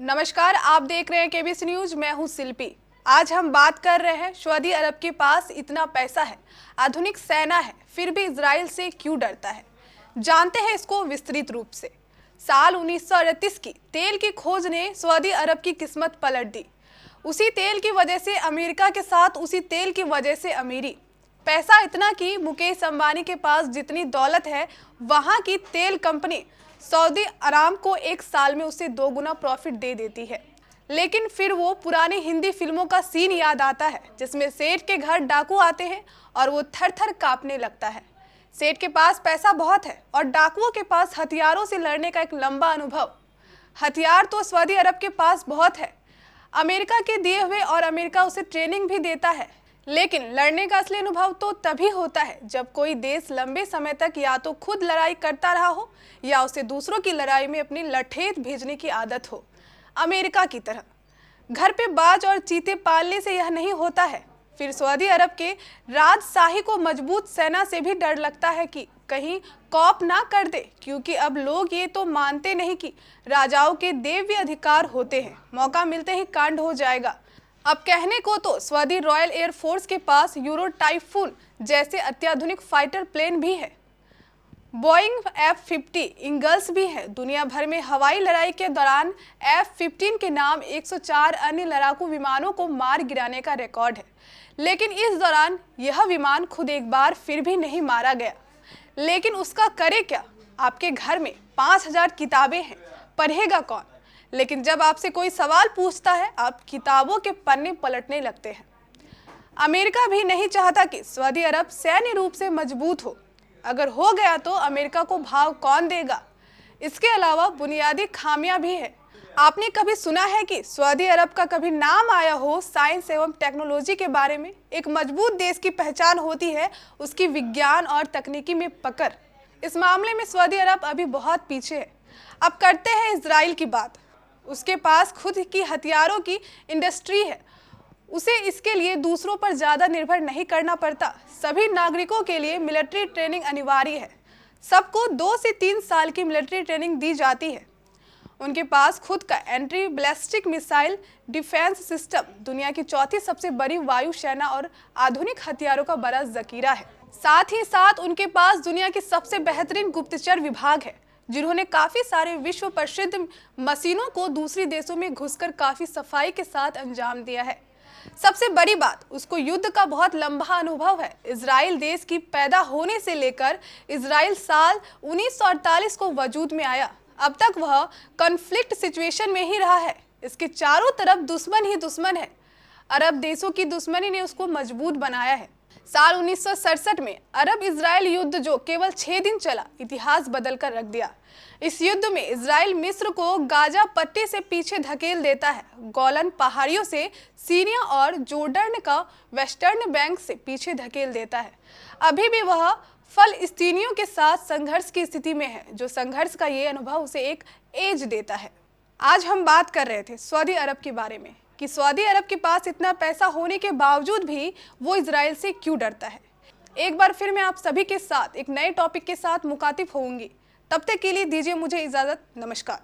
नमस्कार, आप देख रहे हैं केबीसी न्यूज। मैं हूं शिल्पी। आज हम बात कर रहे हैं सऊदी अरब के पास इतना पैसा है, आधुनिक सेना है, फिर भी इजराइल से क्यों डरता है। जानते हैं इसको विस्तृत रूप से। साल 1938 की तेल की खोज ने सऊदी अरब की किस्मत पलट दी। उसी तेल की वजह से अमेरिका के साथ उसी तेल की वजह से अमीरी। पैसा इतना कि मुकेश अंबानी के पास जितनी दौलत है, वहां की तेल कंपनी सऊदी अराम को एक साल में उसे 2 गुना प्रॉफिट दे देती है। लेकिन फिर वो पुरानी हिंदी फिल्मों का सीन याद आता है जिसमें सेठ के घर डाकू आते हैं और वो थर थर कांपने लगता है। सेठ के पास पैसा बहुत है और डाकुओं के पास हथियारों से लड़ने का एक लंबा अनुभव। हथियार तो सऊदी अरब के पास बहुत है, अमेरिका के दिए हुए, और अमेरिका उसे ट्रेनिंग भी देता है। लेकिन लड़ने का असली अनुभव तो तभी होता है जब कोई देश लंबे समय तक या तो खुद लड़ाई करता रहा हो या उसे दूसरों की लड़ाई में अपनी लठेत भेजने की आदत हो। अमेरिका की तरह घर पे बाज और चीते पालने से यह नहीं होता है। फिर सऊदी अरब के राजशाही को मजबूत सेना से भी डर लगता है कि कहीं कॉप ना कर दे, क्योंकि अब लोग ये तो मानते नहीं कि राजाओं के देव्य अधिकार होते हैं, मौका मिलते ही कांड हो जाएगा। अब कहने को तो सऊदी रॉयल एयर फोर्स के पास यूरो टाइफून जैसे अत्याधुनिक फाइटर प्लेन भी है, बोइंग F-50 ईगल्स भी है। दुनिया भर में हवाई लड़ाई के दौरान F-15 के नाम 104 अन्य लड़ाकू विमानों को मार गिराने का रिकॉर्ड है। लेकिन इस दौरान यह विमान खुद एक बार फिर भी नहीं मारा गया। लेकिन उसका करे क्या? आपके घर में 5000 किताबें हैं, पढ़ेगा कौन? लेकिन जब आपसे कोई सवाल पूछता है, आप किताबों के पन्ने पलटने लगते हैं। अमेरिका भी नहीं चाहता कि सऊदी अरब सैन्य रूप से मजबूत हो। अगर हो गया तो अमेरिका को भाव कौन देगा? इसके अलावा बुनियादी खामियां भी है। आपने कभी सुना है कि सऊदी अरब का कभी नाम आया हो साइंस एवं टेक्नोलॉजी के बारे में? एक मजबूत देश की पहचान होती है उसकी विज्ञान और तकनीकी में पकड़। इस मामले में सऊदी अरब अभी बहुत पीछे है। अब करते हैं इजराइल की बात। उसके पास खुद की हथियारों की इंडस्ट्री है, उसे इसके लिए दूसरों पर ज़्यादा निर्भर नहीं करना पड़ता। सभी नागरिकों के लिए मिलिट्री ट्रेनिंग अनिवार्य है। सबको 2 से 3 साल की मिलिट्री ट्रेनिंग दी जाती है। उनके पास खुद का anti ballistic missile defence system, दुनिया की 4थी सबसे बड़ी वायु सेना और आधुनिक हथियारों का बड़ा जखीरा है। साथ ही साथ उनके पास दुनिया की सबसे बेहतरीन गुप्तचर विभाग है, जिन्होंने काफी सारे विश्व प्रसिद्ध मशीनों को दूसरी देशों में घुसकर काफी सफाई के साथ अंजाम दिया है। सबसे बड़ी बात, उसको युद्ध का बहुत लंबा अनुभव है। इजराइल देश की पैदा होने से लेकर इजराइल साल 1948 को वजूद में आया, अब तक वह कॉन्फ्लिक्ट सिचुएशन में ही रहा है। इसके चारों तरफ दुश्मन ही दुश्मन है। अरब देशों की दुश्मनी ने उसको मजबूत बनाया है। साल 1967 में अरब इजराइल युद्ध, जो केवल 6 दिन चला, इतिहास बदल कर रख दिया। इस युद्ध में इजराइल मिस्र को गाजा पट्टी से पीछे धकेल देता है, गोलन पहाड़ियों से सीरिया और जोर्डन का वेस्टर्न बैंक से पीछे धकेल देता है। अभी भी वह फलस्तीनियों के साथ संघर्ष की स्थिति में है, जो संघर्ष का ये अनुभव उसे एक एज देता है। आज हम बात कर रहे थे सऊदी अरब के बारे में कि सऊदी अरब के पास इतना पैसा होने के बावजूद भी वो इजराइल से क्यों डरता है। एक बार फिर मैं आप सभी के साथ एक नए टॉपिक के साथ मुखातिब होंगी। तब तक के लिए दीजिए मुझे इजाज़त। नमस्कार।